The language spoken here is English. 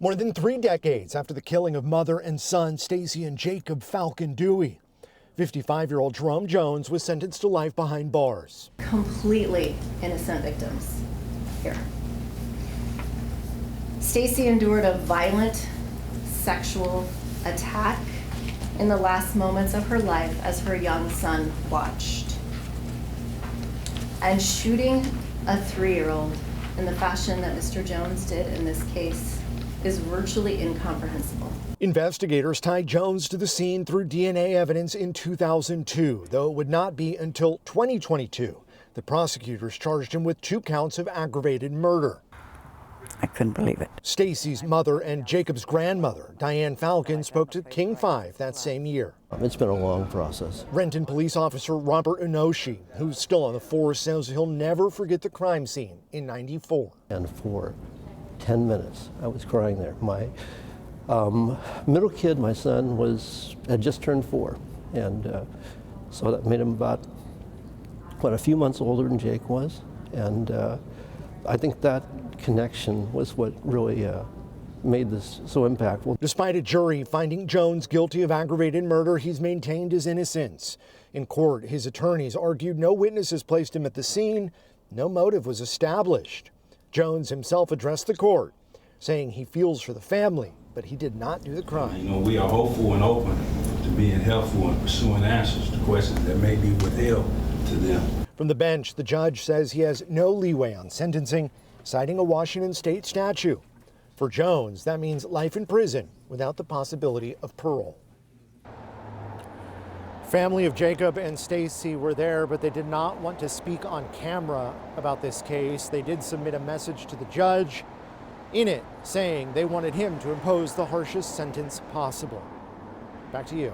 More than 3 decades after the killing of mother and son Stacy and Jacob Falcon Dewey, 55-year-old Jerome Jones was sentenced to life behind bars. Completely innocent victims here. Stacy endured a violent sexual attack in the last moments of her life as her young son watched. And shooting a 3-year-old in the fashion that Mr. Jones did in this case is virtually incomprehensible. Investigators tied Jones to the scene through DNA evidence in 2002, though it would not be until 2022 that prosecutors charged him with 2 counts of aggravated murder. I couldn't believe it. Stacy's mother and Jacob's grandmother, Diane Falcon, spoke to King 5 that same year. It's been a long process. Renton police officer Robert Inoshi, who's still on the force, says he'll never forget the crime scene in '94. And for 10 minutes, I was crying there. My middle kid, my son, had just turned 4. And so that made him about, a few months older than Jake was. And I think that connection was what really made this so impactful. Despite a jury finding Jones guilty of aggravated murder, he's maintained his innocence. In court, his attorneys argued no witnesses placed him at the scene, no motive was established. Jones himself addressed the court, saying he feels for the family, but he did not do the crime. We are hopeful and open to being helpful and pursuing answers to questions that may be withheld to them. From the bench, the judge says he has no leeway on sentencing, citing a Washington state statute. For Jones, that means life in prison without the possibility of parole. Family of Jacob and Stacy were there, but they did not want to speak on camera about this case. They did submit a message to the judge, in it saying they wanted him to impose the harshest sentence possible. Back to you.